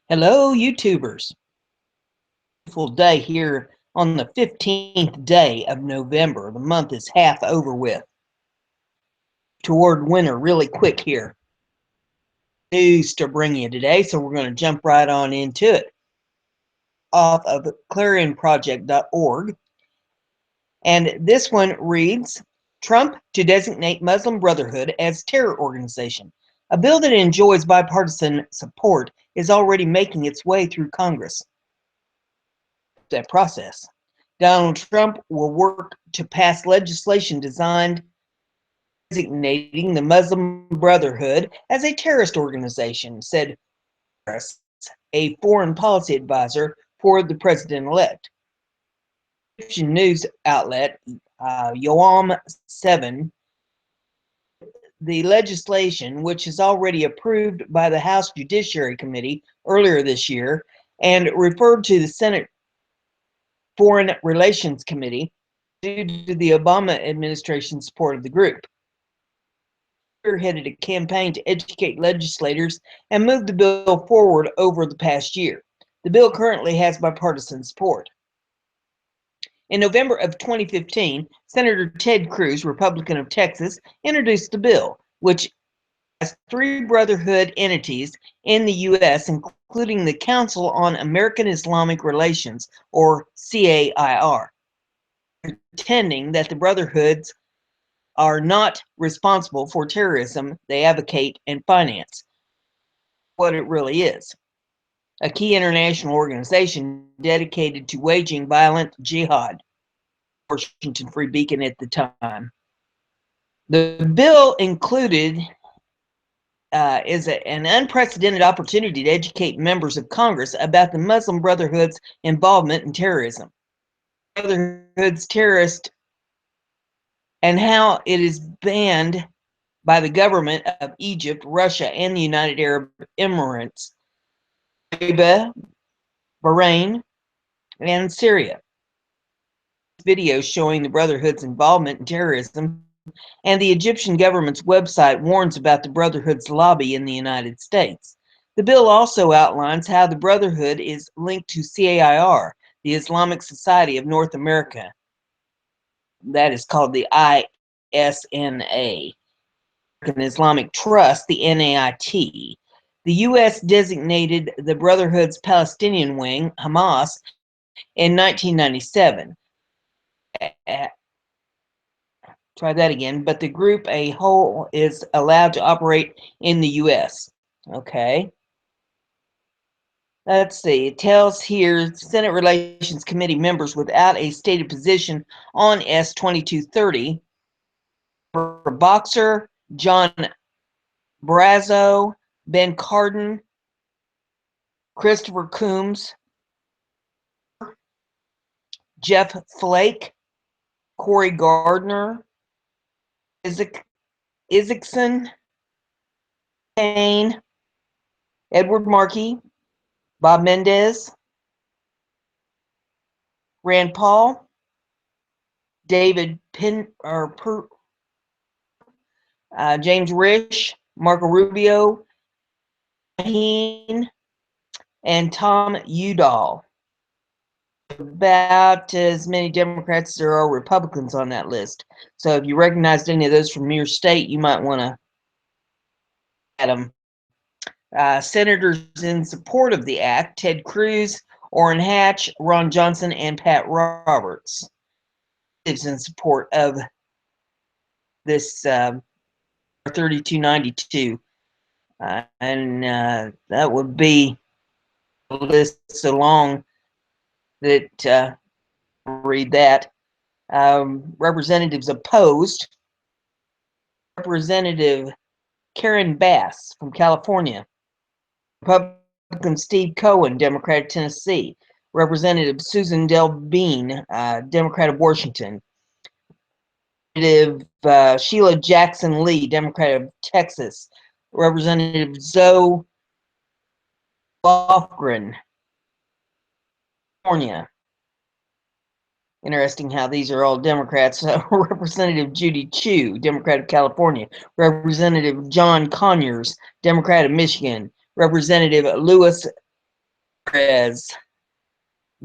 Hello, YouTubers. Beautiful day here on the 15th day of November. The month is half over with. Toward winter really quick here. News to bring you today, so we're going to jump right on into it. Off of clarionproject.org. And this one reads, Trump to designate Muslim Brotherhood as terror organization. A bill that enjoys bipartisan support is already making its way through Congress. That process. Donald Trump will work to pass legislation designed designating the Muslim Brotherhood as a terrorist organization, said Harris, a foreign policy advisor for the president-elect. Egyptian news outlet Yoam 7, the legislation, which is already approved by the House Judiciary Committee earlier this year and referred to the Senate Foreign Relations Committee due to the Obama administration's support of the group. Spearheaded a campaign to educate legislators and move the bill forward over the past year. The bill currently has bipartisan support. In November of 2015, Senator Ted Cruz, Republican of Texas, introduced the bill, which has 3 brotherhood entities in the U.S., including the Council on American Islamic Relations, or CAIR, pretending that the brotherhoods are not responsible for terrorism they advocate and finance. What it really is. A key international organization dedicated to waging violent jihad. Washington Free Beacon at the time. The bill included an unprecedented opportunity to educate members of Congress about the Muslim Brotherhood's involvement in terrorism. Brotherhood's terrorist and how it is banned by the government of Egypt, Russia, and the United Arab Emirates, Bahrain, and Syria. Videos showing the Brotherhood's involvement in terrorism, and the Egyptian government's website warns about the Brotherhood's lobby in the United States. The bill also outlines how the Brotherhood is linked to CAIR, the Islamic Society of North America. That is called the ISNA. American Islamic Trust, the NAIT. The U.S. designated the Brotherhood's Palestinian wing, Hamas, in 1997. Try that again. But the group a whole is allowed to operate in the U.S. Okay. Let's see. It tells here Senate Relations Committee members without a stated position on S-2230. For Boxer, John Brazo, Ben Cardin, Christopher Coombs, Jeff Flake, Corey Gardner, Isaacson, Payne, Edward Markey, Bob Mendez, Rand Paul, David James Risch, Marco Rubio, and Tom Udall. About as many Democrats as there are Republicans on that list. So if you recognized any of those from your state, you might want to add them. Senators in support of the act: Ted Cruz, Orrin Hatch, Ron Johnson, and Pat Roberts. Is in support of this 3292. And that would be a list so long that read that. Representatives opposed. Representative Karen Bass from California. Republican Steve Cohen, Democrat of Tennessee. Representative Susan Del Bean, Democrat of Washington. Representative Sheila Jackson Lee, Democrat of Texas. Representative Zoe Lofgren, California. Interesting how these are all Democrats. Representative Judy Chu, Democrat of California. Representative John Conyers, Democrat of Michigan. Representative Louis as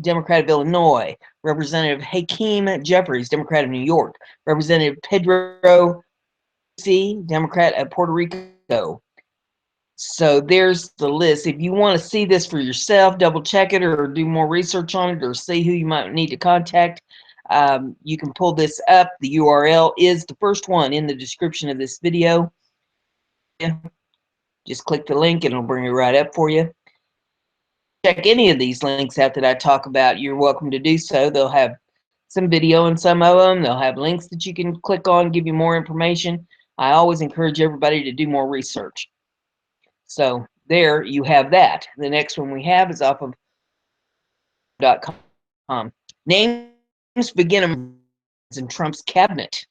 Democrat of Illinois, Representative Hakeem Jeffries, Democrat of New York, Representative Pedro C., Democrat of Puerto Rico. So there's the list. If you want to see this for yourself, double check it or do more research on it or see who you might need to contact, you can pull this up. The URL is the first one in the description of this video. Just click the link and it'll bring it right up for you. Check any of these links out that I talk about. You're welcome to do so. They'll have some video in some of them. They'll have links that you can click on, give you more information. I always encourage everybody to do more research. So there you have that. The next one we have is off of .com. Names begin in Trump's cabinet.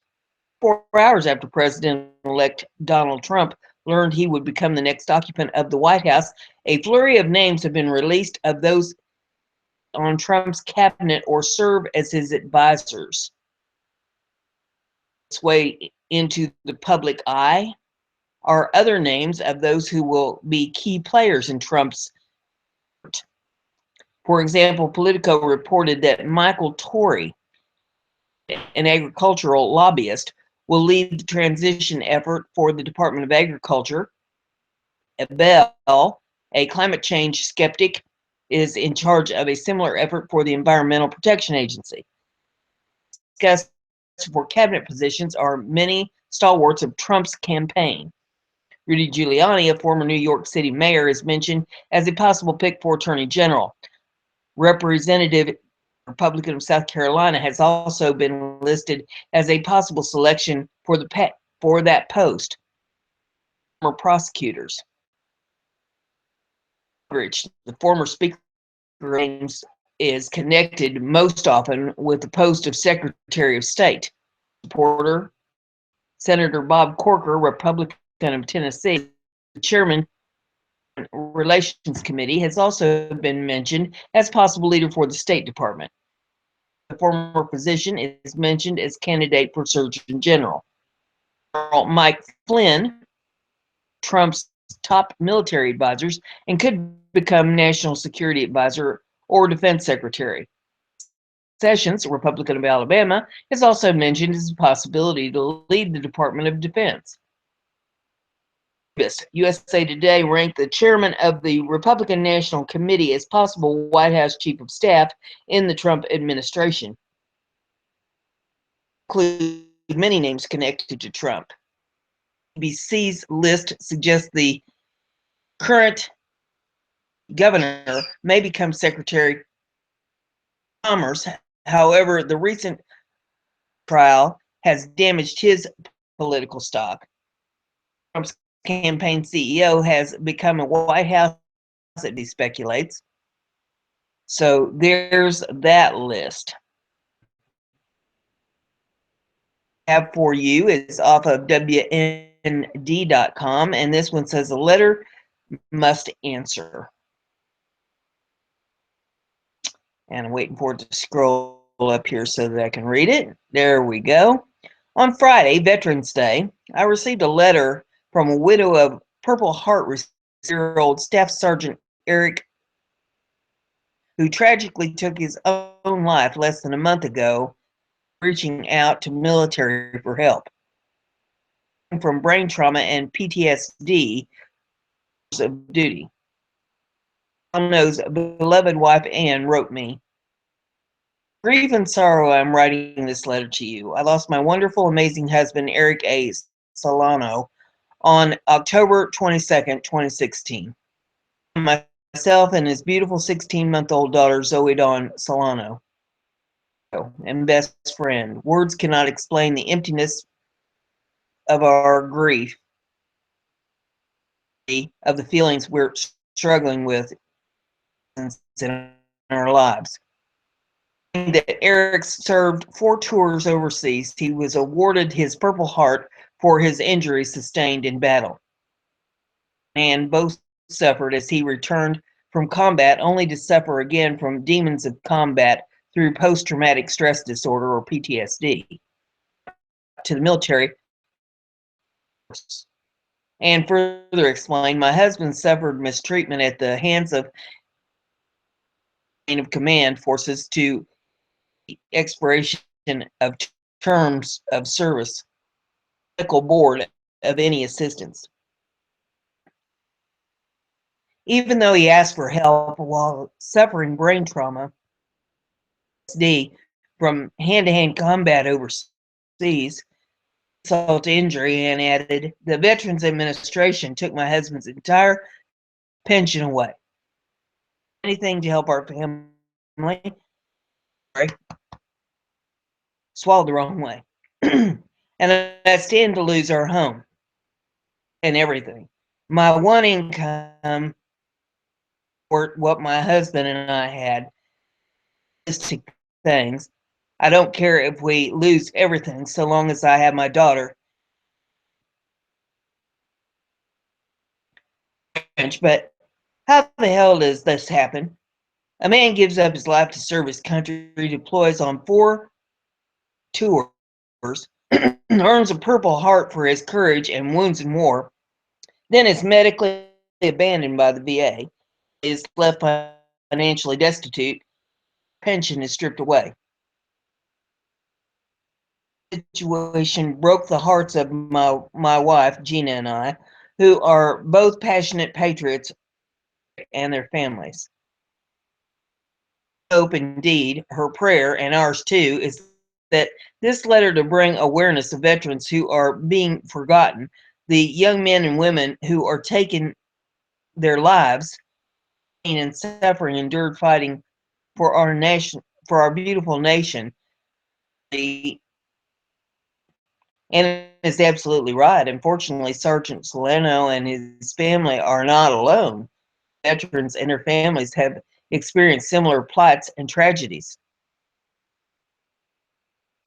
4 hours after President-elect Donald Trump learned he would become the next occupant of the White House, a flurry of names have been released of those on Trump's cabinet or serve as his advisors. Its way into the public eye are other names of those who will be key players in Trump's. For example, Politico reported that Michael Tory, an agricultural lobbyist, will lead the transition effort for the Department of Agriculture. Bell, a climate change skeptic, is in charge of a similar effort for the Environmental Protection Agency. Discussed for cabinet positions are many stalwarts of Trump's campaign. Rudy Giuliani, a former New York City mayor, is mentioned as a possible pick for Attorney General. Representative Republican of South Carolina has also been listed as a possible selection for that post. Former prosecutors. The former Speaker is connected most often with the post of Secretary of State. Supporter, Senator Bob Corker, Republican of Tennessee, the chairman of the Relations Committee, has also been mentioned as possible leader for the State Department. The former position is mentioned as candidate for Surgeon General. General Mike Flynn, Trump's top military advisors, and could become National Security Advisor or Defense Secretary. Sessions, a Republican of Alabama, is also mentioned as a possibility to lead the Department of Defense. USA Today ranked the chairman of the Republican National Committee as possible White House Chief of Staff in the Trump administration. Include many names connected to Trump. ABC's list suggests the current governor may become Secretary of Commerce. However, the recent trial has damaged his political stock. Trump's campaign CEO has become a White House, he speculates. So there's that list. Have for you is off of WND.com, and this one says a letter must answer. And I'm waiting for it to scroll up here so that I can read it. There we go. On Friday, Veterans Day, I received a letter from a widow of Purple Heart year-old Staff Sergeant Eric, who tragically took his own life less than a month ago, reaching out to military for help. From brain trauma and PTSD of duty. Knows beloved wife Anne wrote me, grief and sorrow, I'm writing this letter to you. I lost my wonderful, amazing husband, Eric A. Solano, on October 22nd, 2016. Myself and his beautiful 16-month-old daughter, Zoe Dawn Solano, and best friend. Words cannot explain the emptiness of our grief, of the feelings we're struggling with in our lives. That Eric served 4 tours overseas. He was awarded his Purple Heart for his injuries sustained in battle. And both suffered as he returned from combat, only to suffer again from demons of combat through post-traumatic stress disorder or PTSD. To the military. And further explained, my husband suffered mistreatment at the hands of chain of command forces to expiration of terms of service, medical board of any assistance. Even though he asked for help while suffering brain trauma, from hand-to-hand combat overseas, insult to injury, and added, "The Veterans Administration took my husband's entire pension away. Anything to help our family." Sorry, swallowed the wrong way. And I stand to lose our home and everything. My one income, or what my husband and I had, things. I don't care if we lose everything so long as I have my daughter. But how the hell does this happen? A man gives up his life to serve his country, deploys on 4 tours, earns a Purple Heart for his courage and wounds in war, then is medically abandoned by the VA, is left financially destitute, pension is stripped away. The situation broke the hearts of my wife, Gina, and I, who are both passionate patriots, and their families. Hope, indeed, her prayer, and ours too, is that this letter to bring awareness of veterans who are being forgotten, the young men and women who are taking their lives and suffering endured fighting for our nation, for our beautiful nation. And is absolutely right. Unfortunately, Sergeant Solano and his family are not alone. Veterans and their families have experienced similar plights and tragedies.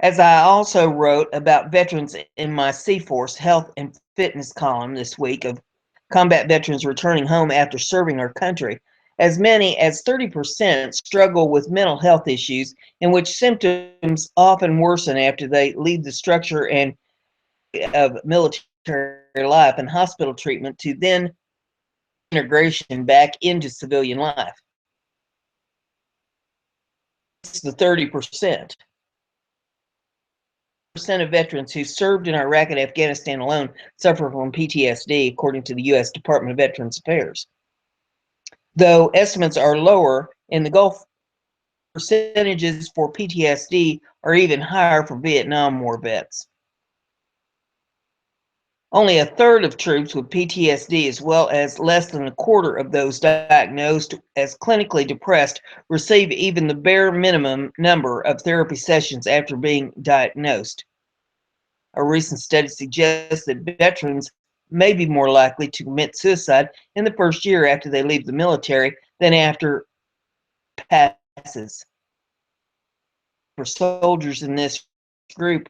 As I also wrote about veterans in my C-Force health and fitness column this week of combat veterans returning home after serving our country, as many as 30% struggle with mental health issues in which symptoms often worsen after they leave the structure and of military life and hospital treatment to then integration back into civilian life. It's the 30%. Of veterans who served in Iraq and Afghanistan alone suffer from PTSD, according to the U.S. Department of Veterans Affairs. Though estimates are lower in the Gulf, percentages for PTSD are even higher for Vietnam War vets. Only a third of troops with PTSD, as well as less than a quarter of those diagnosed as clinically depressed, receive even the bare minimum number of therapy sessions after being diagnosed. A recent study suggests that veterans may be more likely to commit suicide in the first year after they leave the military than after passes. For soldiers in this group,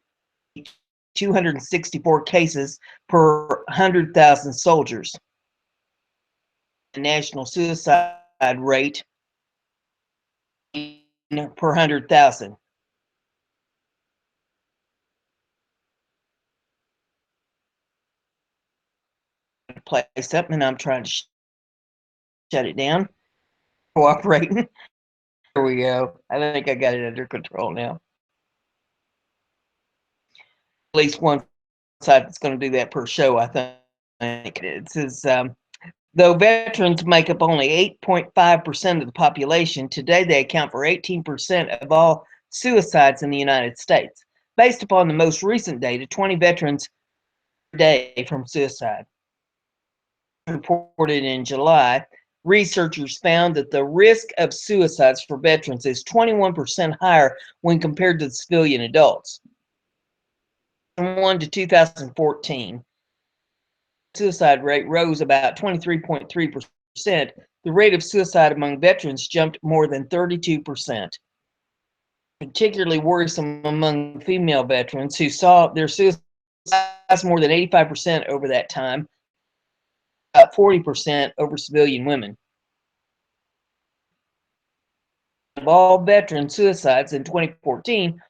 264 cases per 100,000 soldiers. The national suicide rate per 100,000. Play something, and I'm trying to shut it down. Cooperating. There we go. I think I got it under control now. At least one side that's going to do that per show, I think. It says, though veterans make up only 8.5% of the population, today they account for 18% of all suicides in the United States. Based upon the most recent data, 20 veterans per day from suicide. Reported in July, researchers found that the risk of suicides for veterans is 21% higher when compared to the civilian adults. From 2001 to 2014, suicide rate rose about 23.3%. The rate of suicide among veterans jumped more than 32%. Particularly worrisome among female veterans who saw their suicides more than 85% over that time, about 40% over civilian women. Of all veteran suicides in 2014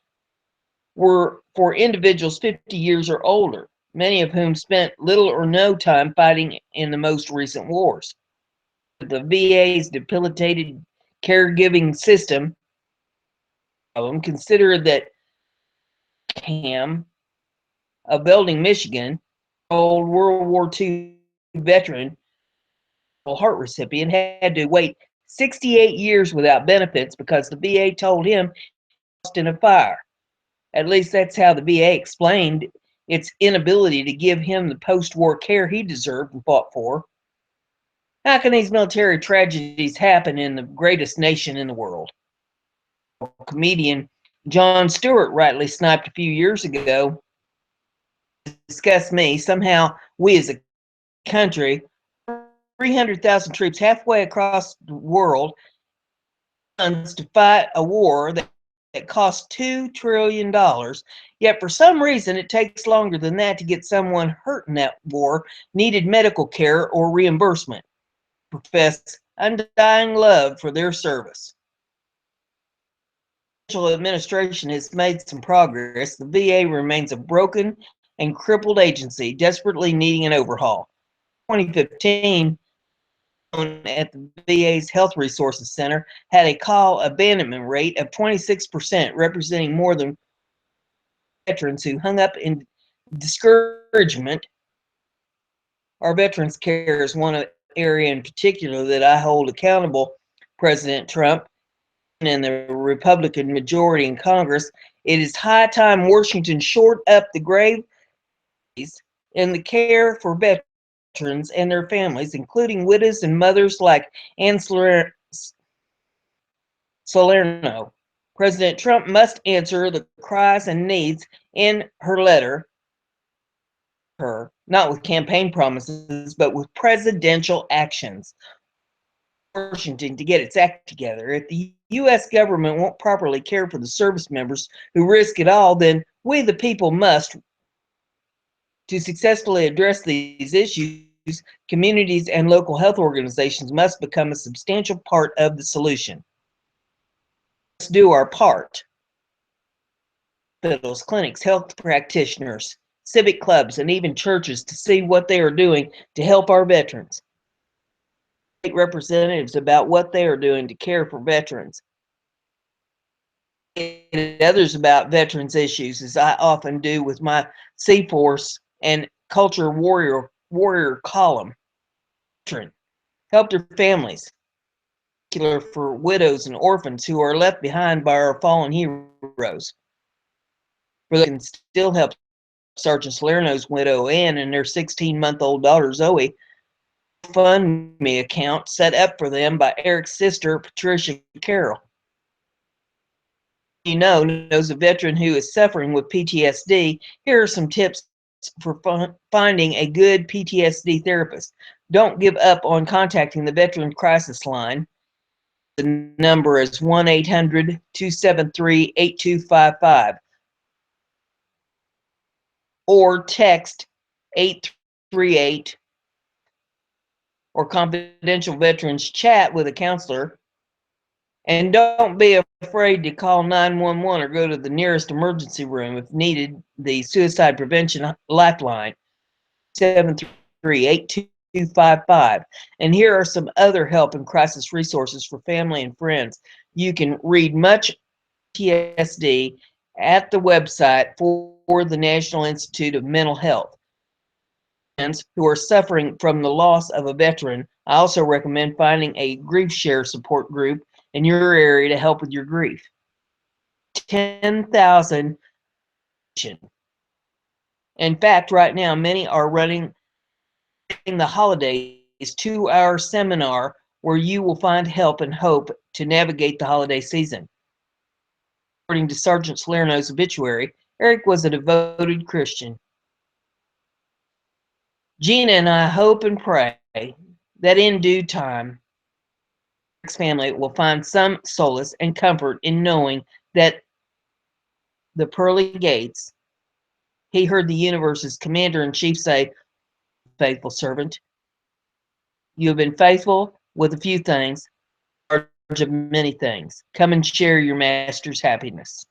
were for individuals 50 years or older, many of whom spent little or no time fighting in the most recent wars. The VA's debilitating caregiving system. Consider that Cam, of Belding, Michigan, old World War II veteran, heart recipient, had to wait 68 years without benefits because the VA told him he lost in a fire. At least that's how the VA explained its inability to give him the post-war care he deserved and fought for. How can these military tragedies happen in the greatest nation in the world? Comedian Jon Stewart rightly sniped a few years ago. Discuss me. Somehow, we as a country, 300,000 troops halfway across the world, to fight a war that costs $2 trillion. Yet for some reason, it takes longer than that to get someone hurt in that war, needed medical care or reimbursement. Profess undying love for their service. The administration has made some progress. The VA remains a broken and crippled agency, desperately needing an overhaul. 2015, at the VA's Health Resources Center, had a call abandonment rate of 26%, representing more than veterans who hung up in discouragement. Our veterans care is one area in particular that I hold accountable President Trump and the Republican majority in Congress. It is high time Washington shored up the grave in the care for veterans and their families, including widows and mothers like Ann Salerno. President Trump must answer the cries and needs in her letter, not with campaign promises, but with presidential actions. Washington to get its act together. If the U.S. government won't properly care for the service members who risk it all, then we, the people, must. To successfully address these issues, communities and local health organizations must become a substantial part of the solution. Let's do our part. Hospitals, clinics, health practitioners, civic clubs, and even churches to see what they are doing to help our veterans. State representatives about what they are doing to care for veterans. And others about veterans issues, as I often do with my C-Force and Culture Warrior column. Help their families, particularly for widows and orphans who are left behind by our fallen heroes. For they can still help Sergeant Salerno's widow Ann and their 16-month-old daughter Zoe. GoFundMe account set up for them by Eric's sister Patricia Carroll. Knows a veteran who is suffering with PTSD. Here are some tips for finding a good PTSD therapist. Don't give up on contacting the Veteran Crisis Line. The number is 1-800-273-8255 or text 838 or confidential veterans chat with a counselor. And don't be afraid to call 911 or go to the nearest emergency room if needed. The Suicide Prevention Lifeline, 738-8255. And here are some other help and crisis resources for family and friends. You can read much PTSD at the website for the National Institute of Mental Health. Who are suffering from the loss of a veteran, I also recommend finding a grief share support group in your area to help with your grief. 10,000. In fact, right now, many are running the holidays 2-hour seminar where you will find help and hope to navigate the holiday season. According to Sergeant Salerno's obituary, Eric was a devoted Christian. Gina and I hope and pray that in due time, Eric's family will find some solace and comfort in knowing that the pearly gates, he heard the universe's commander-in-chief say, "Faithful servant, you have been faithful with a few things, in charge of many things. Come and share your master's happiness."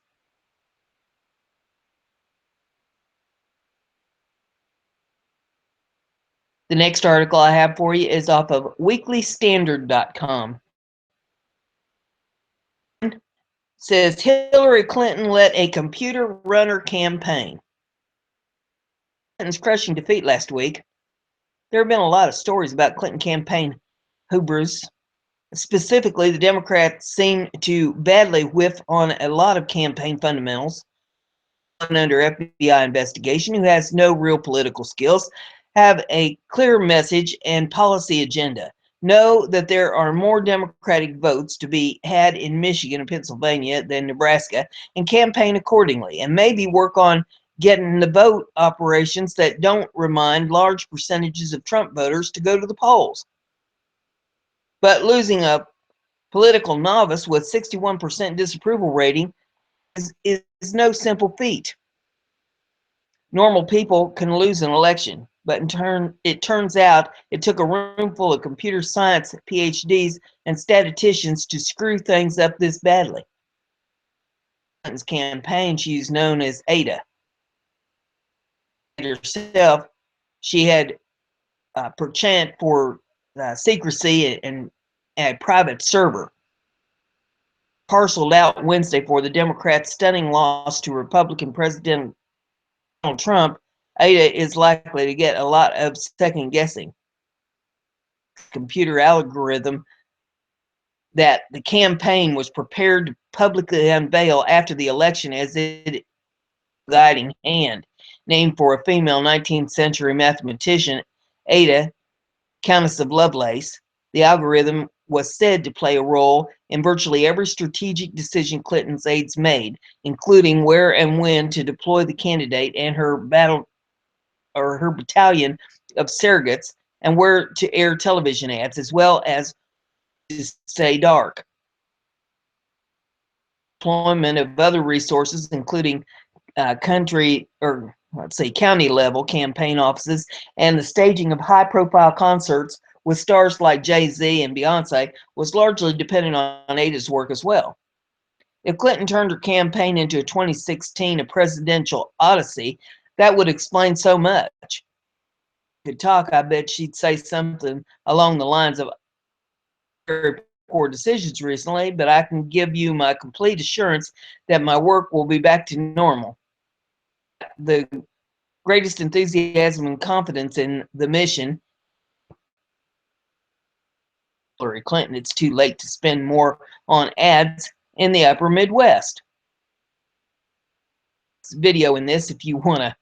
The next article I have for you is off of weeklystandard.com. says Hillary Clinton led a computer runner campaign. Clinton's crushing defeat last week. There have been a lot of stories about Clinton campaign hubris. Specifically, the Democrats seem to badly whiff on a lot of campaign fundamentals. Under FBI investigation, who has no real political skills, have a clear message and policy agenda. Know that there are more Democratic votes to be had in Michigan and Pennsylvania than Nebraska, and campaign accordingly, and maybe work on getting the vote operations that don't remind large percentages of Trump voters to go to the polls. But losing a political novice with 61% disapproval rating is no simple feat. Normal people can lose an election, but it turns out it took a room full of computer science PhDs and statisticians to screw things up this badly. Clinton's campaign, she's known as Ada. Herself, she had perchance for secrecy and a private server parceled out Wednesday for the Democrats' stunning loss to Republican President Donald Trump. Ada is likely to get a lot of second guessing. Computer algorithm that the campaign was prepared to publicly unveil after the election as its guiding hand, named for a female 19th century mathematician, Ada, Countess of Lovelace. The algorithm was said to play a role in virtually every strategic decision Clinton's aides made, including where and when to deploy the candidate and her battalion of surrogates, and where to air television ads, as well as to stay dark. Deployment of other resources, including county level campaign offices, and the staging of high-profile concerts with stars like Jay-Z and Beyonce, was largely dependent on Ada's work as well. If Clinton turned her campaign into a 2016 presidential odyssey, that would explain so much. Could talk, I bet she'd say something along the lines of very poor decisions recently, but I can give you my complete assurance that my work will be back to normal. The greatest enthusiasm and confidence in the mission. Hillary Clinton, it's too late to spend more on ads in the upper Midwest. Video in this if you want to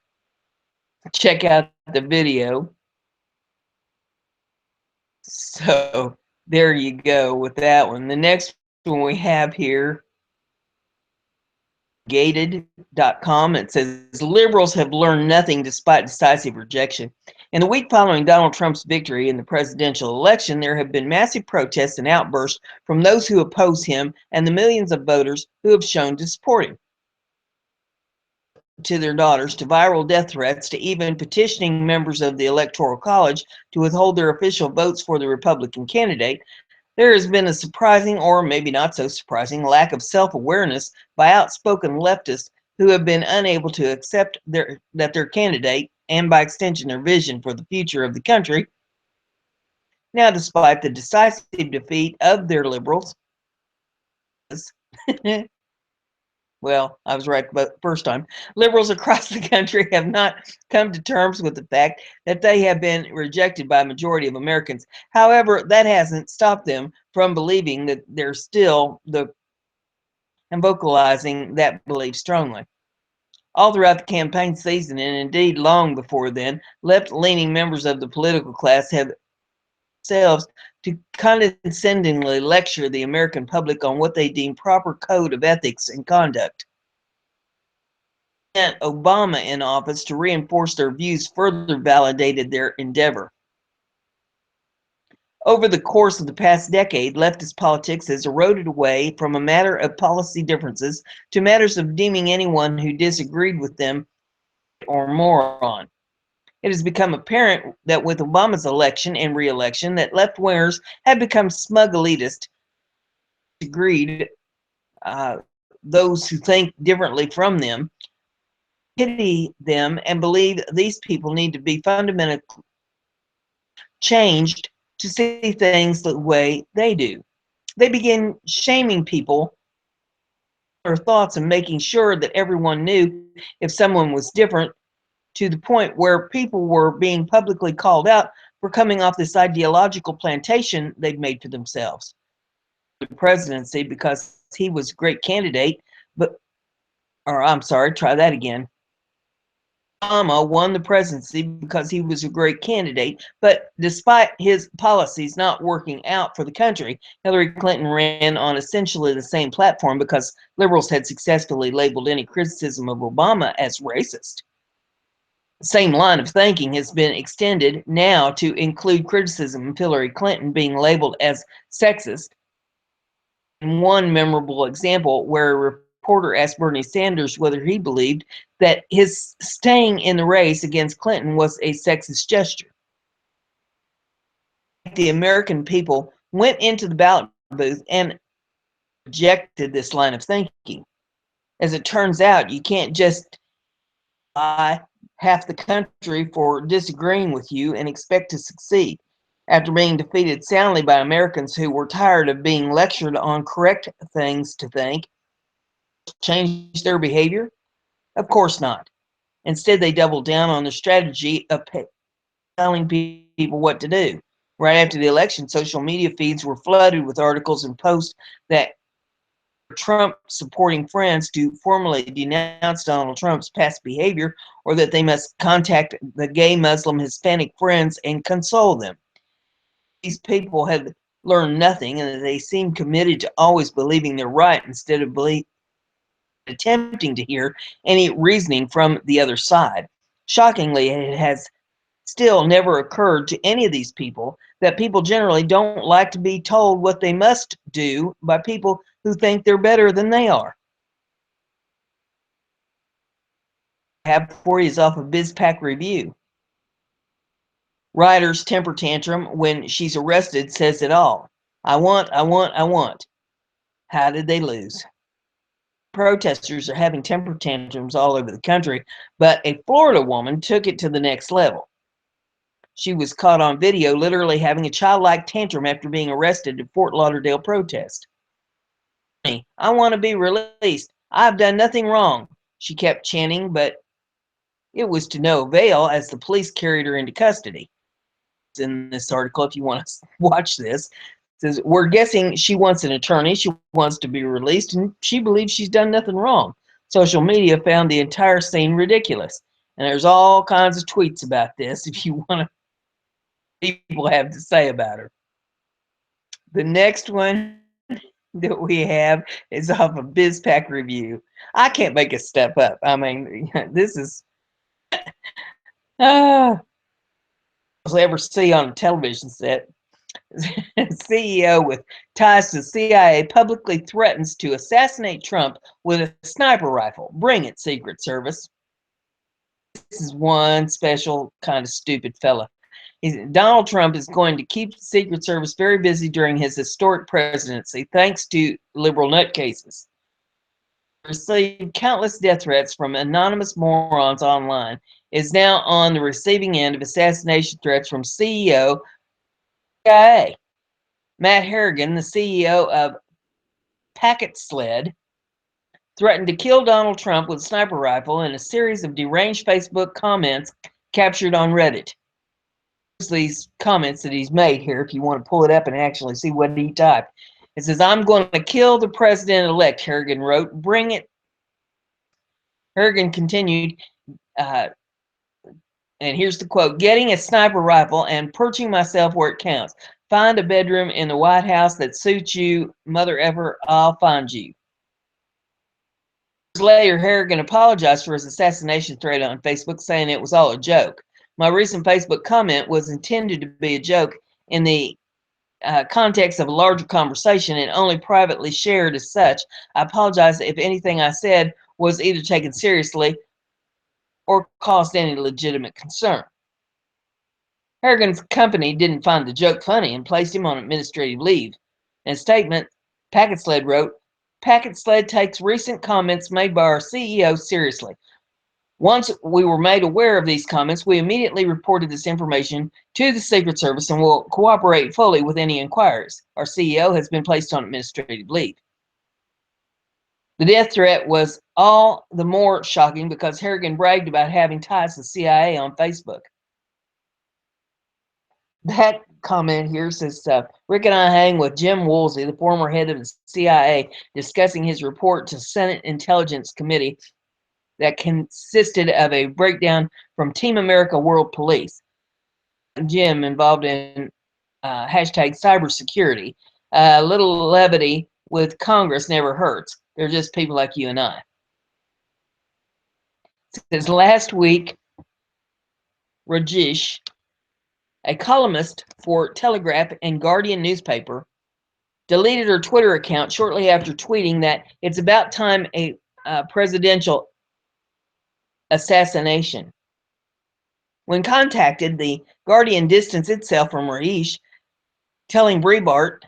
check out the video. So there you go with that one. The next one we have here, gated.com. It says liberals have learned nothing despite decisive rejection. In the week following Donald Trump's victory in the presidential election, there have been massive protests and outbursts from those who oppose him and the millions of voters who have shown to support him. To their daughters, to viral death threats, to even petitioning members of the Electoral College to withhold their official votes for the Republican candidate, there has been a surprising, or maybe not so surprising, lack of self-awareness by outspoken leftists who have been unable to accept that their candidate, and by extension their vision for the future of the country, now despite the decisive defeat of their liberals, well, I was right the first time. Liberals across the country have not come to terms with the fact that they have been rejected by a majority of Americans. However, that hasn't stopped them from believing that they're still and vocalizing that belief strongly. All throughout the campaign season, and indeed long before then, left-leaning members of the political class have themselves to condescendingly lecture the American public on what they deem proper code of ethics and conduct. Obama in office to reinforce their views further validated their endeavor. Over the course of the past decade, leftist politics has eroded away from a matter of policy differences to matters of deeming anyone who disagreed with them or moron. It has become apparent that with Obama's election and re-election, that left-wingers have become smug elitists, agreed those who think differently from them, pity them, and believe these people need to be fundamentally changed to see things the way they do. They begin shaming people their thoughts and making sure that everyone knew if someone was different, to the point where people were being publicly called out for coming off this ideological plantation they'd made for themselves. The presidency because he was a great candidate, I'm sorry, try that again. Obama won the presidency because he was a great candidate, but despite his policies not working out for the country, Hillary Clinton ran on essentially the same platform because liberals had successfully labeled any criticism of Obama as racist. The same line of thinking has been extended now to include criticism of Hillary Clinton being labeled as sexist. In one memorable example, where a reporter asked Bernie Sanders whether he believed that his staying in the race against Clinton was a sexist gesture. The American people went into the ballot booth and rejected this line of thinking. As it turns out, you can't just lie half the country for disagreeing with you and expect to succeed. After being defeated soundly by Americans who were tired of being lectured on correct things to think, change their behavior? Of course not. Instead, they doubled down on the strategy of telling people what to do. Right after the election, social media feeds were flooded with articles and posts that Trump supporting friends to formally denounce Donald Trump's past behavior, or that they must contact the gay Muslim Hispanic friends and console them. These people had learned nothing, and they seemed committed to always believing they're right instead of attempting to hear any reasoning from the other side. Shockingly, it has still never occurred to any of these people that people generally don't like to be told what they must do by people who think they're better than they are. Have for you is off of BizPack Review. Ryder's temper tantrum when she's arrested says it all. I want, I want, I want. How did they lose? Protesters are having temper tantrums all over the country, but a Florida woman took it to the next level. She was caught on video literally having a childlike tantrum after being arrested at Fort Lauderdale protest. I want to be released. I've done nothing wrong, she kept chanting, but it was to no avail as the police carried her into custody. In this article, if you want to watch this, it says, we're guessing she wants an attorney, she wants to be released, and she believes she's done nothing wrong. Social media found the entire scene ridiculous, and there's all kinds of tweets about this if you want to people have to say about her. The next one that we have is off of BizPack Review. I can't make a step up. I mean, this is you'll ever see on a television set. CEO with ties to CIA publicly threatens to assassinate Trump with a sniper rifle. Bring it, Secret Service. This is one special kind of stupid fella. Donald Trump is going to keep the Secret Service very busy during his historic presidency, thanks to liberal nutcases. Received countless death threats from anonymous morons online, is now on the receiving end of assassination threats from CEO CIA. Matt Harrigan, the CEO of Packet Sled, threatened to kill Donald Trump with a sniper rifle in a series of deranged Facebook comments captured on Reddit. These comments that he's made here, if you want to pull it up and actually see what he typed. It says, I'm going to kill the president-elect, Harrigan wrote. Bring it. Harrigan continued, and here's the quote, getting a sniper rifle and perching myself where it counts. Find a bedroom in the White House that suits you, mother effer, I'll find you. Later, Harrigan apologized for his assassination threat on Facebook, saying it was all a joke. My recent Facebook comment was intended to be a joke in the context of a larger conversation and only privately shared as such. I apologize if anything I said was either taken seriously or caused any legitimate concern. Harrigan's company didn't find the joke funny and placed him on administrative leave. In a statement, Packet Sled wrote, Packet Sled takes recent comments made by our CEO seriously. Once we were made aware of these comments, we immediately reported this information to the Secret Service and will cooperate fully with any inquiries. Our CEO has been placed on administrative leave. The death threat was all the more shocking because Harrigan bragged about having ties to the CIA on Facebook. That comment here says, Rick and I hang with Jim Woolsey, the former head of the CIA, discussing his report to Senate Intelligence Committee that consisted of a breakdown from Team America World Police. Jim involved in hashtag cybersecurity. A little levity with Congress never hurts. They're just people like you and I. Since last week, Rajesh, a columnist for Telegraph and Guardian newspaper, deleted her Twitter account shortly after tweeting that it's about time a presidential assassination. When contacted, the Guardian distanced itself from Rajesh, telling Breitbart,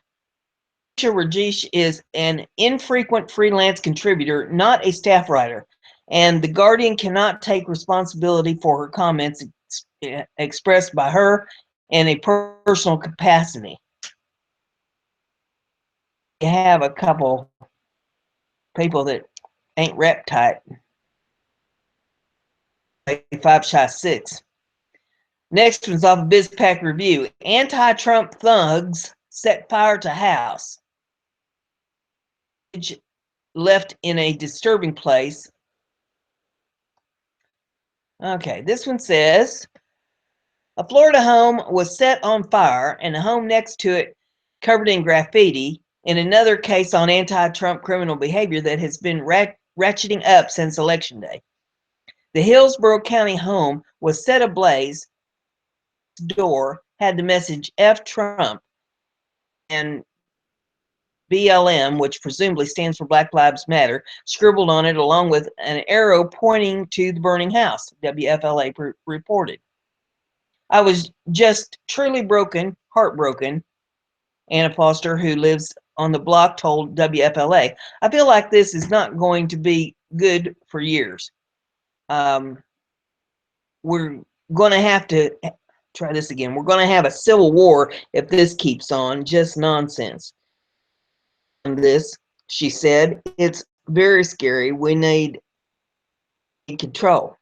Rajesh is an infrequent freelance contributor, not a staff writer, and the Guardian cannot take responsibility for her comments expressed by her in a personal capacity. You have a couple people that ain't rep tight. 5-6. Next one's off of BizPack Review. Anti-Trump thugs set fire to house. Left in a disturbing place. Okay, this one says, a Florida home was set on fire and a home next to it covered in graffiti in another case on anti-Trump criminal behavior that has been ratcheting up since Election Day. The Hillsborough County home was set ablaze. Door had the message F Trump and BLM, which presumably stands for Black Lives Matter, scribbled on it along with an arrow pointing to the burning house, WFLA reported. I was just truly heartbroken, Anna Foster, who lives on the block, told WFLA. I feel like this is not going to be good for years. We're going to have to try this again. We're going to have a civil war if this keeps on. Just nonsense. And this, she said, it's very scary. We need control.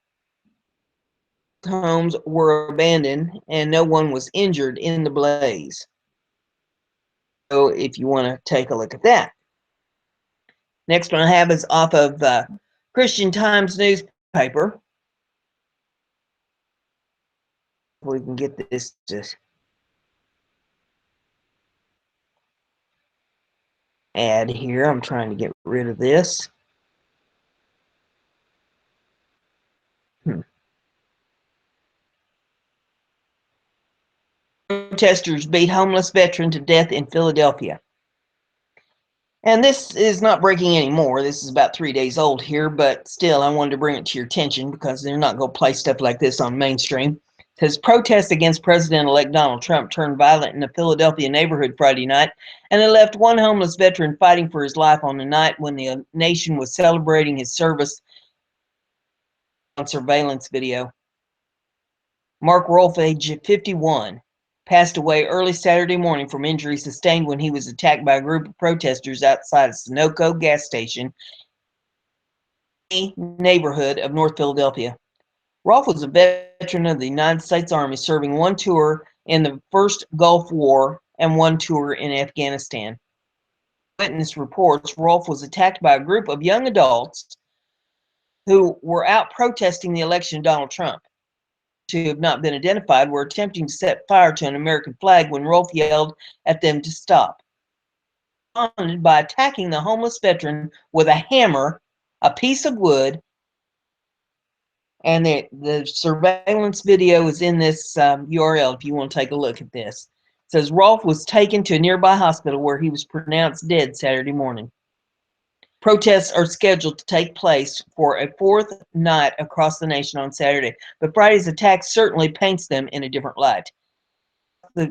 Homes were abandoned and no one was injured in the blaze. So if you want to take a look at that. Next one I have is off of Christian Times newspaper. We can get this to add here. I'm trying to get rid of this. Protesters beat homeless veteran to death in Philadelphia. And this is not breaking anymore. This is about 3 days old here, but still I wanted to bring it to your attention because they're not going to play stuff like this on mainstream. It says protests against President-elect Donald Trump turned violent in a Philadelphia neighborhood Friday night, and it left one homeless veteran fighting for his life on the night when the nation was celebrating his service on surveillance video. Mark Rolfe, age 51, passed away early Saturday morning from injuries sustained when he was attacked by a group of protesters outside a Sunoco gas station in the neighborhood of North Philadelphia. Rolfe was a veteran of the United States Army, serving one tour in the First Gulf War and one tour in Afghanistan. Witness reports Rolfe was attacked by a group of young adults who were out protesting the election of Donald Trump. Who have not been identified were attempting to set fire to an American flag when Rolfe yelled at them to stop. Responded by attacking the homeless veteran with a hammer, a piece of wood, and the surveillance video is in this URL if you want to take a look at this. It says Rolfe was taken to a nearby hospital where he was pronounced dead Saturday morning. Protests are scheduled to take place for a fourth night across the nation on Saturday, but Friday's attack certainly paints them in a different light. The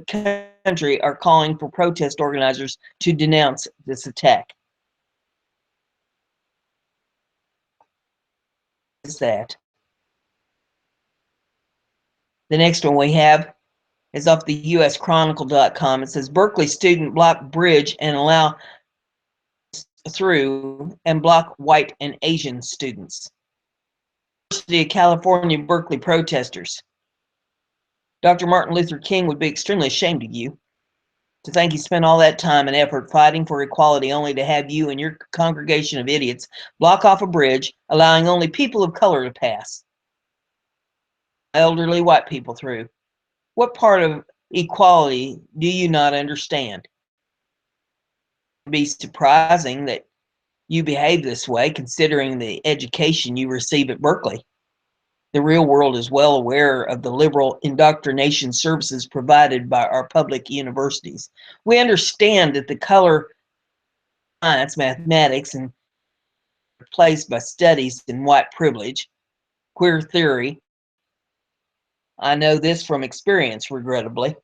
country are calling for protest organizers to denounce this attack. Is that? The next one we have is off the USChronicle.com. It says Berkeley student block bridge and allow through and block white and Asian students. University of California, Berkeley protesters. Dr. Martin Luther King would be extremely ashamed of you. To think he spent all that time and effort fighting for equality only to have you and your congregation of idiots block off a bridge, allowing only people of color to pass. Elderly white people through. What part of equality do you not understand? It would be surprising that you behave this way considering the education you receive at Berkeley. The real world is well aware of the liberal indoctrination services provided by our public universities. We understand that the color science, mathematics, and replaced by studies in white privilege, queer theory. I know this from experience, regrettably.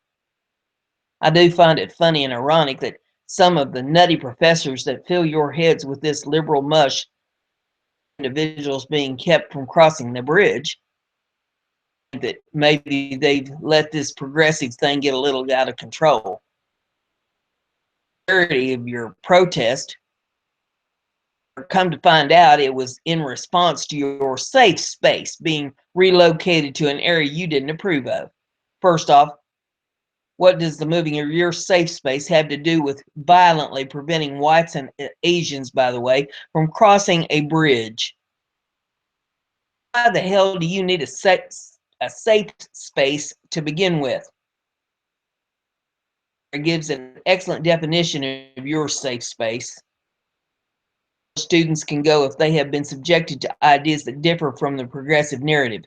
I do find it funny and ironic that some of the nutty professors that fill your heads with this liberal mush, individuals being kept from crossing the bridge, that maybe they've let this progressive thing get a little out of control. The severity of your protest, come to find out it was in response to your safe space being relocated to an area you didn't approve of. First off, what does the moving of your safe space have to do with violently preventing whites and Asians, by the way, from crossing a bridge? Why the hell do you need a safe space to begin with? It gives an excellent definition of your safe space. Students can go if they have been subjected to ideas that differ from the progressive narrative.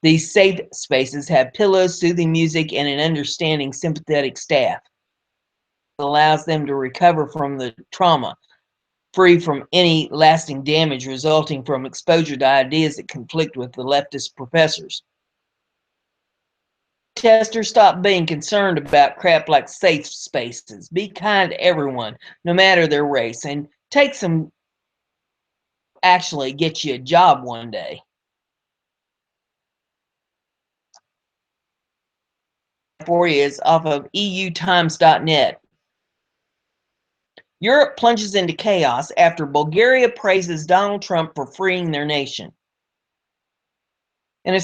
These safe spaces have pillows, soothing music, and an understanding, sympathetic staff. It allows them to recover from the trauma, free from any lasting damage resulting from exposure to ideas that conflict with the leftist professors. Protesters, stop being concerned about crap like safe spaces. Be kind to everyone, no matter their race, and take some actually get you a job one day. For you is off of EUTimes.net. Europe plunges into chaos after Bulgaria praises Donald Trump for freeing their nation. An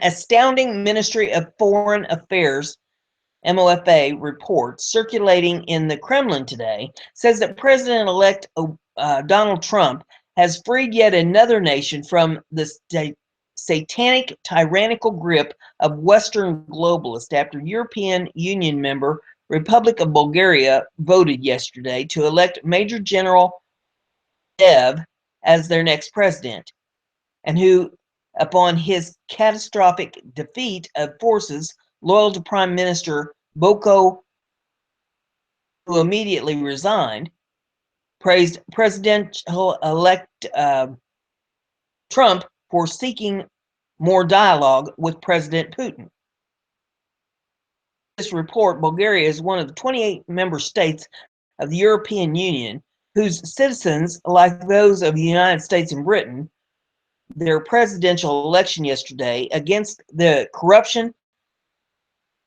astounding Ministry of Foreign Affairs MOFA report circulating in the Kremlin today says that President-elect Donald Trump has freed yet another nation from the satanic, tyrannical grip of Western globalists after European Union member Republic of Bulgaria voted yesterday to elect Major General Dev as their next president, and who, upon his catastrophic defeat of forces loyal to Prime Minister Boko, who immediately resigned, praised President-elect Trump for seeking more dialogue with President Putin. This report, Bulgaria is one of the 28 member states of the European Union whose citizens, like those of the United States and Britain, their presidential election yesterday against the corruption,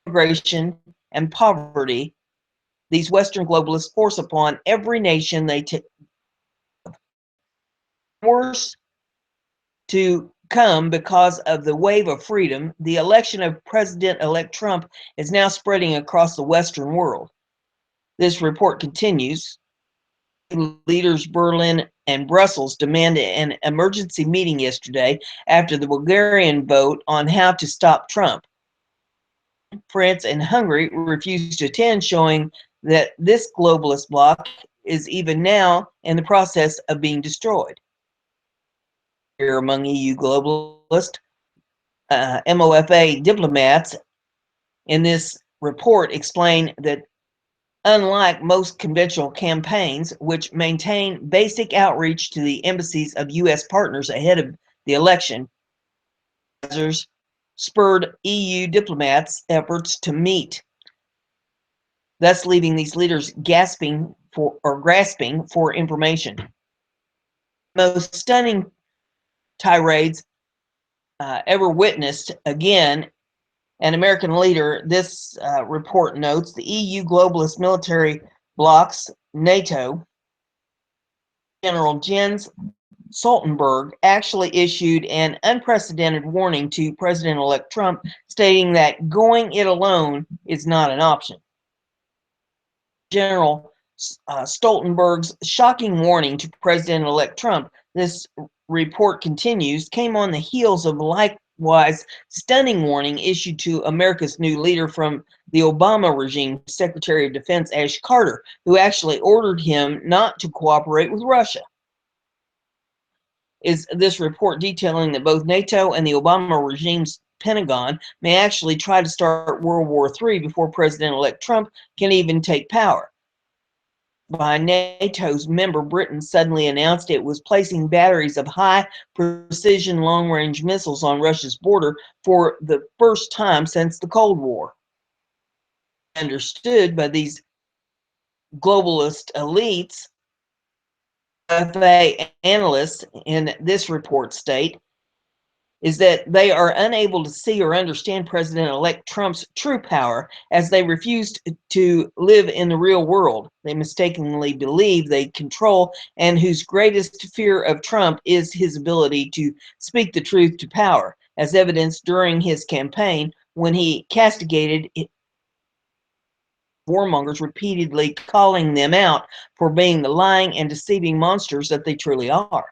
immigration, and poverty these Western globalists force upon every nation they take. Worse to come because of the wave of freedom, the election of President-elect Trump is now spreading across the Western world. This report continues. Leaders Berlin and Brussels demanded an emergency meeting yesterday after the Bulgarian vote on how to stop Trump. France and Hungary refused to attend, showing that this globalist bloc is even now in the process of being destroyed. Here among EU globalist MOFA diplomats in this report explain that unlike most conventional campaigns, which maintain basic outreach to the embassies of U.S. partners ahead of the election, spurred EU diplomats' efforts to meet, thus leaving these leaders grasping for information. Most stunning tirades ever witnessed. Again, an American leader, this report notes, the EU globalist military blocs NATO General Jens Stoltenberg actually issued an unprecedented warning to President-elect Trump, stating that going it alone is not an option. General Stoltenberg's shocking warning to President-elect Trump, this report continues, came on the heels of likewise stunning warning issued to America's new leader from the Obama regime, Secretary of Defense Ash Carter, who actually ordered him not to cooperate with Russia. Is this report detailing that both NATO and the Obama regime's Pentagon may actually try to start World War III before President-elect Trump can even take power. By NATO's member, Britain suddenly announced it was placing batteries of high-precision long-range missiles on Russia's border for the first time since the Cold War. Understood by these globalist elites, FA analysts in this report state, is that they are unable to see or understand President-elect Trump's true power, as they refuse to live in the real world. They mistakenly believe they control, and whose greatest fear of Trump is his ability to speak the truth to power, as evidenced during his campaign when he castigated warmongers, repeatedly calling them out for being the lying and deceiving monsters that they truly are.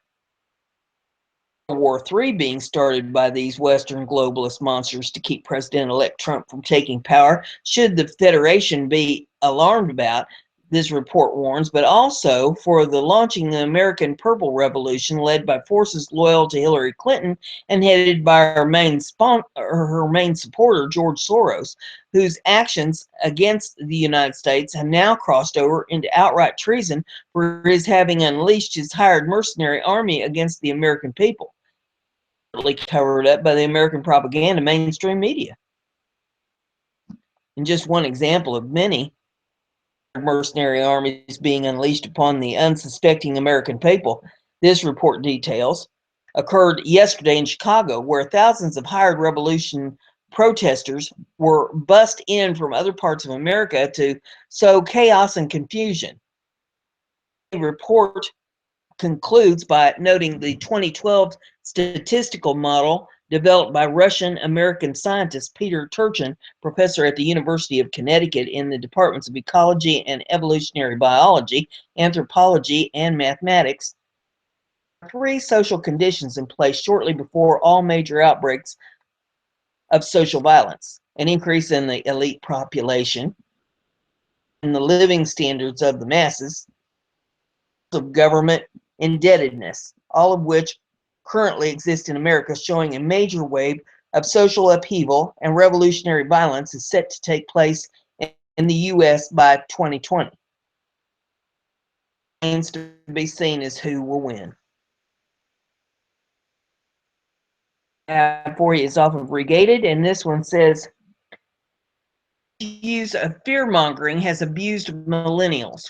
World War III being started by these Western globalist monsters to keep President-elect Trump from taking power should the Federation be alarmed about, this report warns, but also for the launching the American Purple Revolution led by forces loyal to Hillary Clinton and headed by her main supporter, George Soros, whose actions against the United States have now crossed over into outright treason for his having unleashed his hired mercenary army against the American people, covered up by the American propaganda mainstream media. And just one example of many mercenary armies being unleashed upon the unsuspecting American people, this report details, occurred yesterday in Chicago, where thousands of hired revolution protesters were bussed in from other parts of America to sow chaos and confusion. The report concludes by noting the 2012 statistical model developed by Russian-American scientist Peter Turchin, professor at the University of Connecticut in the departments of ecology and evolutionary biology, anthropology, and mathematics. Three social conditions in place shortly before all major outbreaks of social violence: an increase in the elite population and the living standards of the masses, of government indebtedness, all of which currently exist in America, showing a major wave of social upheaval and revolutionary violence is set to take place in the U.S. by 2020. It remains to be seen as who will win. For you is often regated, and this one says, use of fear-mongering has abused millennials.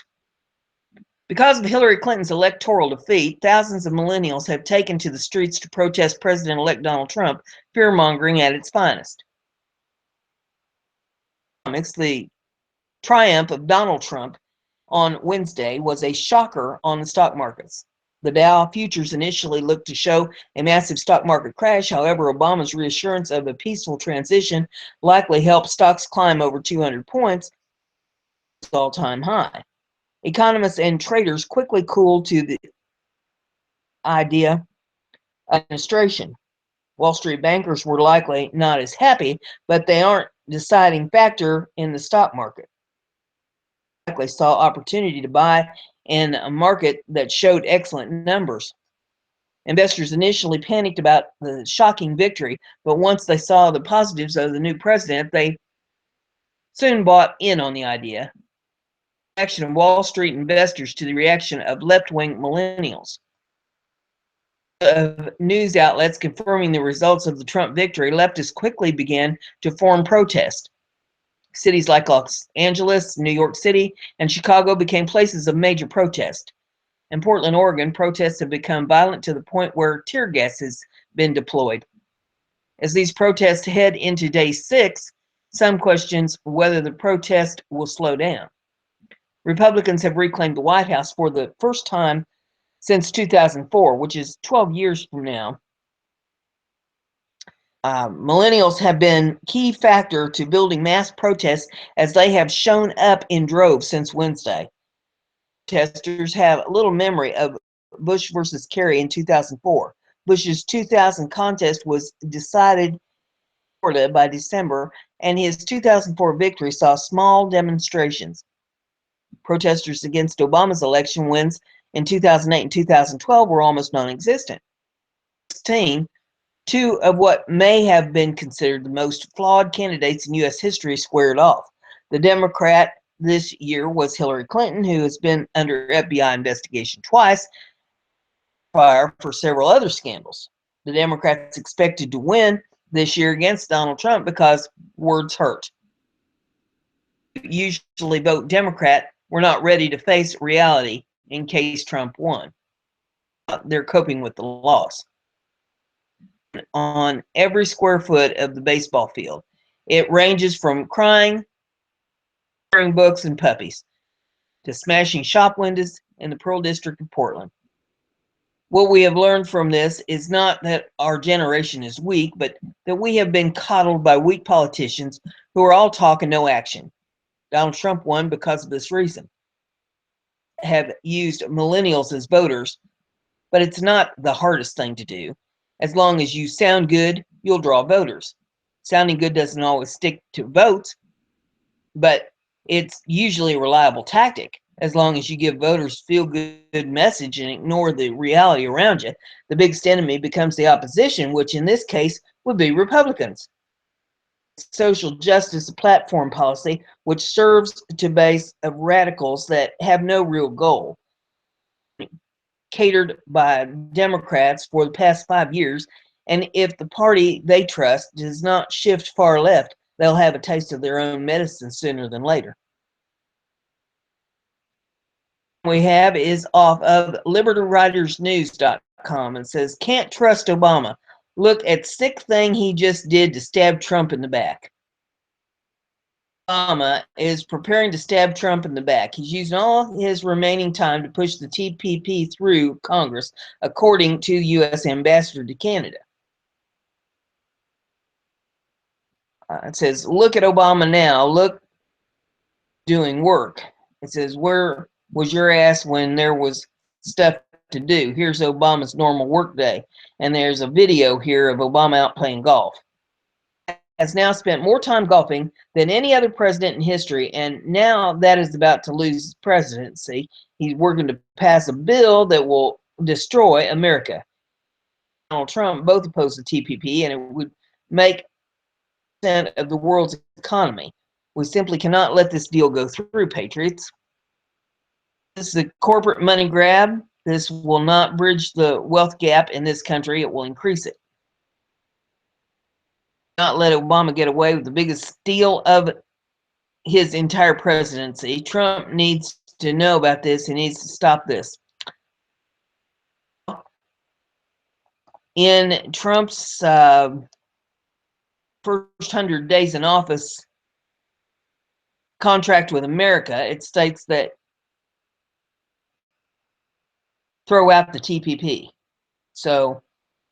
Because of Hillary Clinton's electoral defeat, thousands of millennials have taken to the streets to protest President-elect Donald Trump, fear-mongering at its finest. The triumph of Donald Trump on Wednesday was a shocker on the stock markets. The Dow futures initially looked to show a massive stock market crash. However, Obama's reassurance of a peaceful transition likely helped stocks climb over 200 points, all-time high. Economists and traders quickly cooled to the idea of administration. Wall Street bankers were likely not as happy, but they aren't deciding factor in the stock market. Likely saw opportunity to buy in a market that showed excellent numbers. Investors initially panicked about the shocking victory, but once they saw the positives of the new president, they soon bought in on the idea. Reaction of Wall Street investors to the reaction of left-wing millennials. Of news outlets confirming the results of the Trump victory, leftists quickly began to form protest. Cities like Los Angeles, New York City, and Chicago became places of major protest. In Portland, Oregon, protests have become violent to the point where tear gas has been deployed. As these protests head into day 6, some questions whether the protest will slow down. Republicans have reclaimed the White House for the first time since 2004, which is 12 years from now. Millennials have been key factor to building mass protests as they have shown up in droves since Wednesday. Protesters have little memory of Bush versus Kerry in 2004. Bush's 2000 contest was decided in Florida by December, and his 2004 victory saw small demonstrations. Protesters against Obama's election wins in 2008 and 2012 were almost non-existent. 2016, two of what may have been considered the most flawed candidates in U.S. history squared off. The Democrat this year was Hillary Clinton, who has been under FBI investigation twice, fire for several other scandals. The Democrats expected to win this year against Donald Trump because words hurt. Usually vote Democrat, we're not ready to face reality in case Trump won. They're coping with the loss. On every square foot of the baseball field, it ranges from crying, tearing books and puppies, to smashing shop windows in the Pearl District of Portland. What we have learned from this is not that our generation is weak, but that we have been coddled by weak politicians who are all talk and no action. Donald Trump won because of this reason. Have used millennials as voters, but it's not the hardest thing to do. As long as you sound good, you'll draw voters. Sounding good doesn't always stick to votes, but it's usually a reliable tactic. As long as you give voters feel-good message and ignore the reality around you, the biggest enemy becomes the opposition, which in this case would be Republicans. Social justice platform policy, which serves to base of radicals that have no real goal, catered by Democrats for the past 5 years, and if the party they trust does not shift far left, they'll have a taste of their own medicine sooner than later. We have is off of libertyridersnews.com and says, can't trust Obama. Look at sick thing he just did to stab Trump in the back. Obama is preparing to stab Trump in the back. He's using all his remaining time to push the TPP through Congress, according to U.S. Ambassador to Canada. It says, look at Obama now. Look, doing work. It says, where was your ass when there was stuff to do? Here's Obama's normal work day. And there's a video here of Obama out playing golf. Has now spent more time golfing than any other president in history, and now that is about to lose his presidency. He's working to pass a bill that will destroy America. Donald Trump both oppose the TPP, and it would make % of the world's economy. We simply cannot let this deal go through, patriots. This is a corporate money grab. This will not bridge the wealth gap in this country. It will increase it. Not let Obama get away with the biggest steal of his entire presidency. Trump needs to know about this. He needs to stop this. In Trump's first 100 days in office contract with America, it states that throw out the TPP. So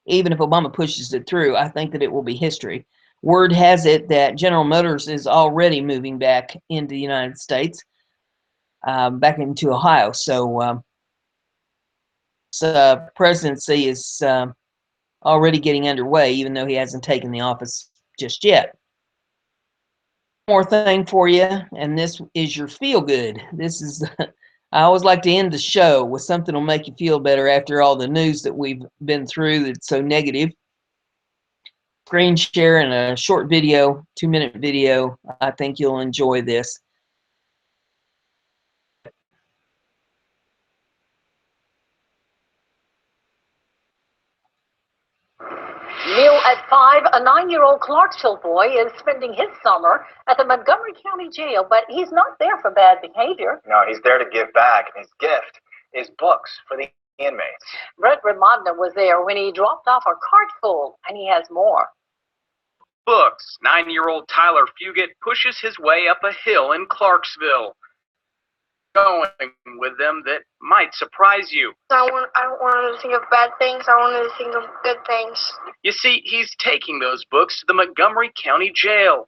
even if Obama pushes it through, I think that it will be history. Word has it that General Motors is already moving back into the United States, back into Ohio. So presidency is already getting underway, even though he hasn't taken the office just yet. One more thing for you, and this is your feel good. This is, I always like to end the show with something that'll make you feel better after all the news that we've been through that's so negative. Screen share and a short video, 2-minute video. I think you'll enjoy this. Meal at 5, a 9-year-old Clarksville boy is spending his summer at the Montgomery County Jail, but he's not there for bad behavior. No, he's there to give back, and his gift is books for the inmates. Brett Ramadna was there when he dropped off a cart full, and he has more. Books. 9-year-old Tyler Fugit pushes his way up a hill in Clarksville. going with them that might surprise you. I don't want him to think of bad things. I want him to think of good things. You see, he's taking those books to the Montgomery County Jail,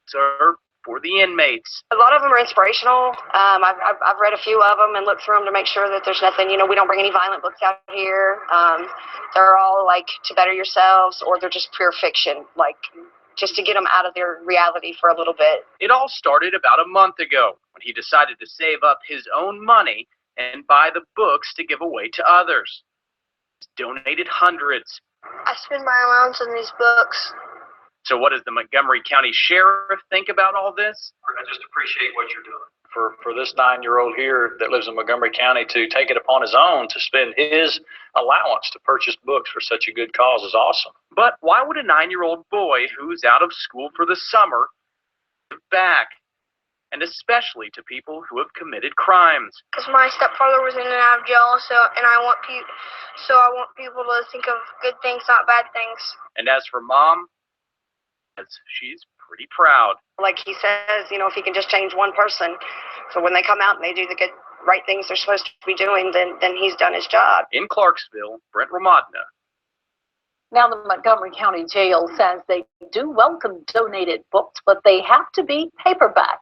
sir, for the inmates. A lot of them are inspirational. I've read a few of them and looked through them to make sure that there's nothing, we don't bring any violent books out here. They're all like to better yourselves, or they're just pure fiction, like just to get them out of their reality for a little bit. It all started about a month ago when he decided to save up his own money and buy the books to give away to others. He's donated hundreds. I spend my allowance on these books. So what does the Montgomery County Sheriff think about all this? I just appreciate what you're doing. For this 9-year-old here that lives in Montgomery County to take it upon his own to spend his allowance to purchase books for such a good cause is awesome. But why would a 9-year-old boy who's out of school for the summer give back? And especially to people who have committed crimes. Because my stepfather was in and out of jail, so I want people to think of good things, not bad things. And as for Mom, she's pretty proud. Like he says, if he can just change one person, so when they come out and they do the good, right things they're supposed to be doing, then he's done his job. In Clarksville, Brent Ramadna. Now, the Montgomery County Jail says they do welcome donated books, but they have to be paperback.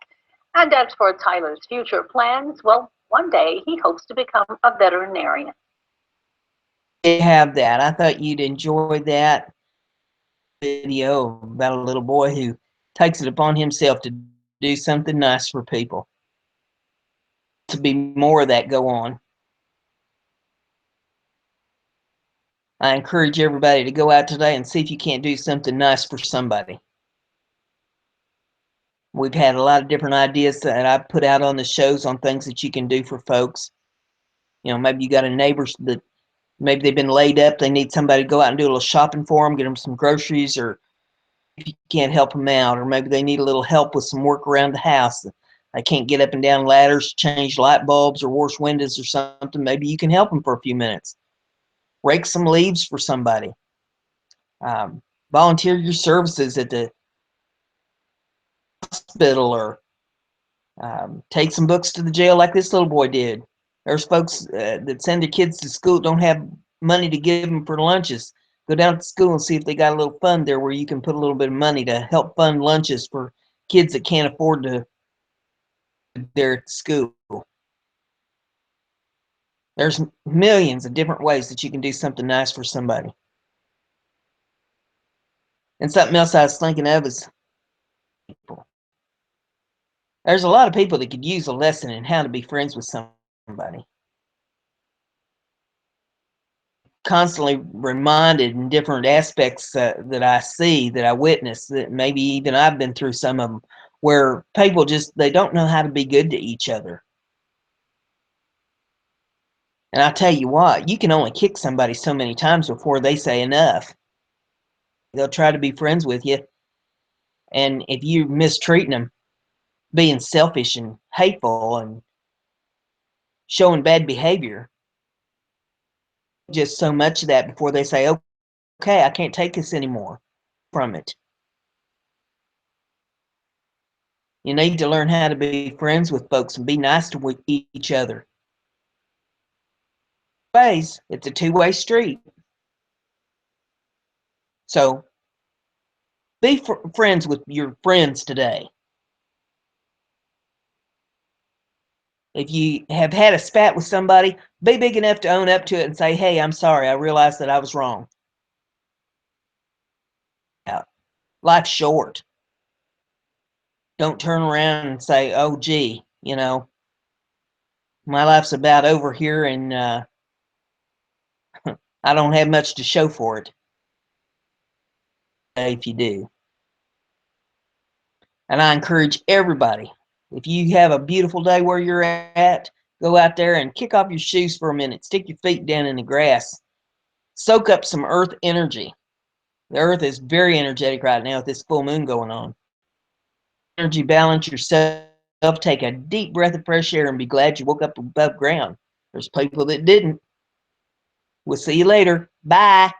And as for Tyler's future plans, well, one day he hopes to become a veterinarian. They have that. I thought you'd enjoy that video about a little boy who takes it upon himself to do something nice for people. To be more of that go on. I encourage everybody to go out today and see if you can't do something nice for somebody. We've had a lot of different ideas that I put out on the shows on things that you can do for folks. Maybe you got a neighbor that maybe they've been laid up. They need somebody to go out and do a little shopping for them, get them some groceries, or if you can't help them out, or maybe they need a little help with some work around the house. They can't get up and down ladders, change light bulbs, or wash windows or something. Maybe you can help them for a few minutes. Rake some leaves for somebody. Volunteer your services at the hospital, or take some books to the jail like this little boy did. There's folks that send their kids to school, don't have money to give them for lunches. Go down to school and see if they got a little fund there where you can put a little bit of money to help fund lunches for kids that can't afford to be there at school. There's millions of different ways that you can do something nice for somebody. And something else I was thinking of is people. There's a lot of people that could use a lesson in how to be friends with somebody. Constantly reminded in different aspects that I see, that I witness, that maybe even I've been through some of them, where people they don't know how to be good to each other. And I tell you what, you can only kick somebody so many times before they say enough. They'll try to be friends with you, and if you're mistreating them, being selfish and hateful and showing bad behavior, just so much of that before they say, okay, I can't take this anymore from it. You need to learn how to be friends with folks and be nice to each other. It's a two-way street. So be friends with your friends today. If you have had a spat with somebody, be big enough to own up to it and say, hey, I'm sorry, I realized that I was wrong. Life's short. Don't turn around and say, oh, gee, my life's about over here and I don't have much to show for it. If you do. And I encourage everybody, if you have a beautiful day where you're at, go out there and kick off your shoes for a minute. Stick your feet down in the grass. Soak up some earth energy. The earth is very energetic right now with this full moon going on. Energy, balance yourself. Take a deep breath of fresh air and be glad you woke up above ground. There's people that didn't. We'll see you later. Bye.